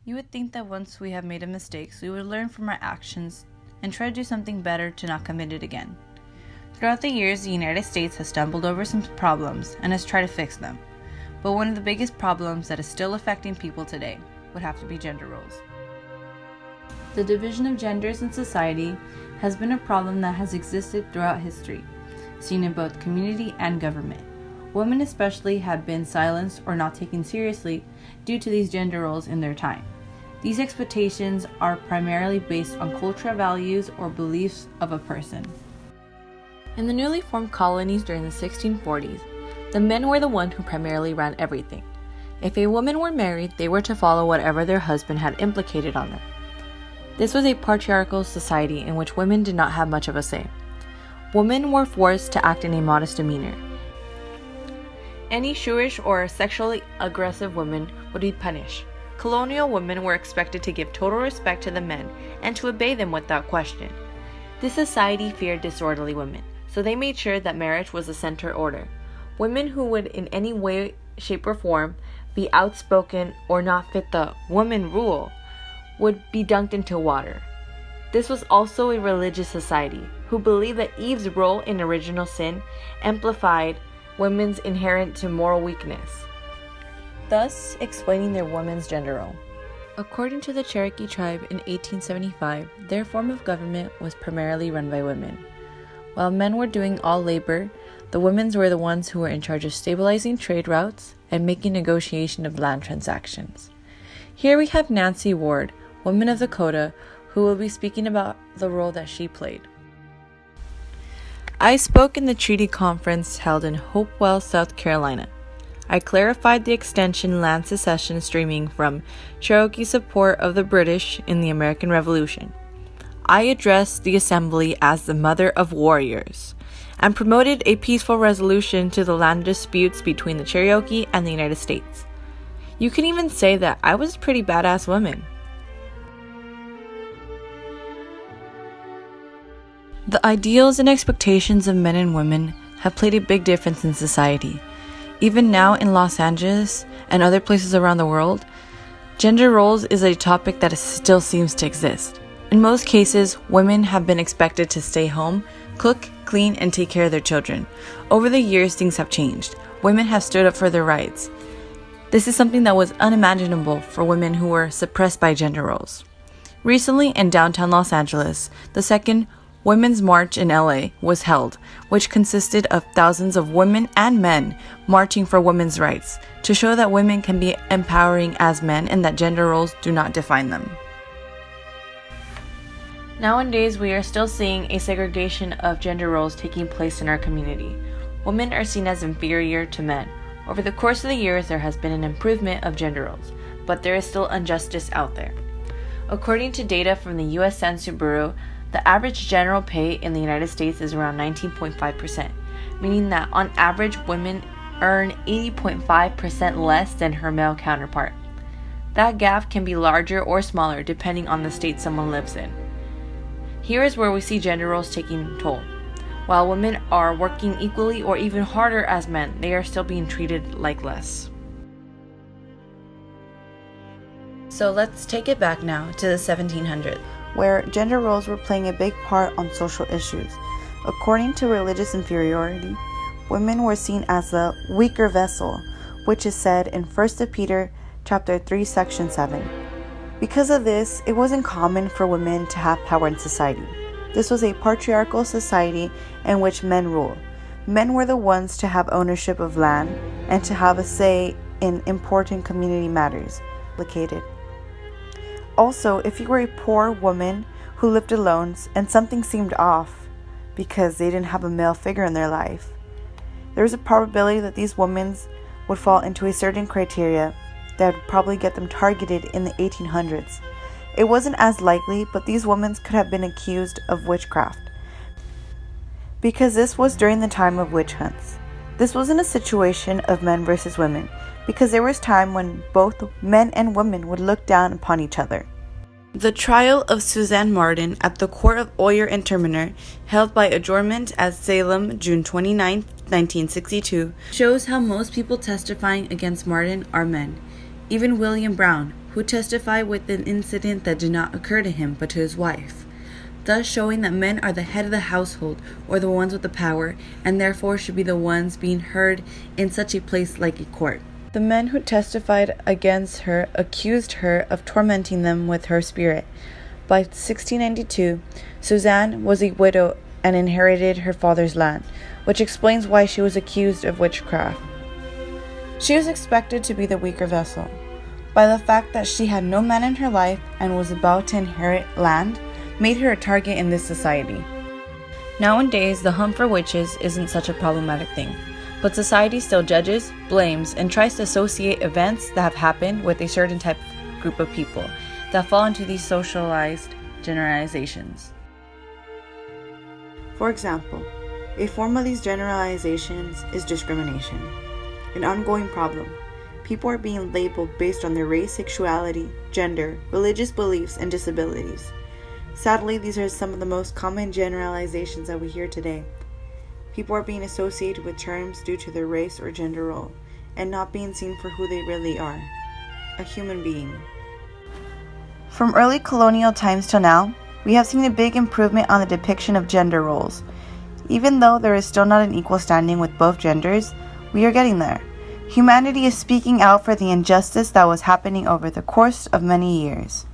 You would think that once we have made a mistake, we would learn from our actions and try to do something better to not commit it again. Throughout the years, the United States has stumbled over some problems and has tried to fix them. But one of the biggest problems that is still affecting people today would have to be gender roles. The division of genders in society has been a problem that has existed throughout history, seen in both community and government. Women especially have been silenced or not taken seriously due to these gender roles in their time. These expectations are primarily based on cultural values or beliefs of a person. In the newly formed colonies during the 1640s, the men were the ones who primarily ran everything. If a woman were married, they were to follow whatever their husband had implicated on them. This was a patriarchal society in which women did not have much of a say. Women were forced to act in a modest demeanor. Any shrewish or sexually aggressive woman would be punished. Colonial women were expected to give total respect to the men and to obey them without question. This society feared disorderly women, so they made sure that marriage was the center order. Women who would in any way, shape, or form be outspoken or not fit the woman rule would be dunked into water. This was also a religious society who believed that Eve's role in original sin amplified women's inherent to moral weakness, thus explaining their women's gender role. According to the Cherokee tribe in 1875, their form of government was primarily run by women. While men were doing all labor, the women were the ones who were in charge of stabilizing trade routes and making negotiation of land transactions. Here we have Nancy Ward, woman of Dakota, who will be speaking about the role that she played. I spoke in the treaty conference held in Hopewell, South Carolina. I clarified the extension land secession stemming from Cherokee support of the British in the American Revolution. I addressed the assembly as the mother of warriors and promoted a peaceful resolution to the land disputes between the Cherokee and the United States. You can even say that I was a pretty badass woman. The ideals and expectations of men and women have played a big difference in society. Even now in Los Angeles and other places around the world, gender roles is a topic that still seems to exist. In most cases, women have been expected to stay home, cook, clean, and take care of their children. Over the years, things have changed. Women have stood up for their rights. This is something that was unimaginable for women who were suppressed by gender roles. Recently, in downtown Los Angeles, the second Women's March in LA was held, which consisted of thousands of women and men marching for women's rights to show that women can be empowering as men and that gender roles do not define them. Nowadays, we are still seeing a segregation of gender roles taking place in our community. Women are seen as inferior to men. Over the course of the years, there has been an improvement of gender roles, but there is still injustice out there. According to data from the U.S. Census Bureau, the average general pay in the United States is around 19.5%, meaning that on average, women earn 80.5% less than her male counterpart. That gap can be larger or smaller depending on the state someone lives in. Here is where we see gender roles taking toll. While women are working equally or even harder as men, they are still being treated like less. So let's take it back now to the 1700s, where gender roles were playing a big part on social issues. According to religious inferiority, women were seen as the weaker vessel, which is said in 1 Peter chapter 3, section 7. Because of this, it wasn't common for women to have power in society. This was a patriarchal society in which men ruled. Men were the ones to have ownership of land and to have a say in important community matters. Also, if you were a poor woman who lived alone and something seemed off because they didn't have a male figure in their life, there was a probability that these women would fall into a certain criteria that would probably get them targeted in the 1800s. It wasn't as likely, but these women could have been accused of witchcraft, because this was during the time of witch hunts. This wasn't a situation of men versus women, because there was time when both men and women would look down upon each other. The trial of Suzanne Martin at the Court of Oyer and Terminer, held by adjournment at Salem, June 29, 1962, shows how most people testifying against Martin are men. Even William Brown, who testified with an incident that did not occur to him but to his wife, thus showing that men are the head of the household or the ones with the power, and therefore should be the ones being heard in such a place like a court. The men who testified against her accused her of tormenting them with her spirit. By 1692, Suzanne was a widow and inherited her father's land, which explains why she was accused of witchcraft. She was expected to be the weaker vessel. By the fact that she had no man in her life and was about to inherit land, made her a target in this society. Nowadays, the hunt for witches isn't such a problematic thing, but society still judges, blames, and tries to associate events that have happened with a certain type of group of people that fall into these socialized generalizations. For example, a form of these generalizations is discrimination, an ongoing problem. People are being labeled based on their race, sexuality, gender, religious beliefs, and disabilities. Sadly, these are some of the most common generalizations that we hear today. People are being associated with terms due to their race or gender role, and not being seen for who they really are, a human being. From early colonial times till now, we have seen a big improvement on the depiction of gender roles. Even though there is still not an equal standing with both genders, we are getting there. Humanity is speaking out for the injustice that was happening over the course of many years.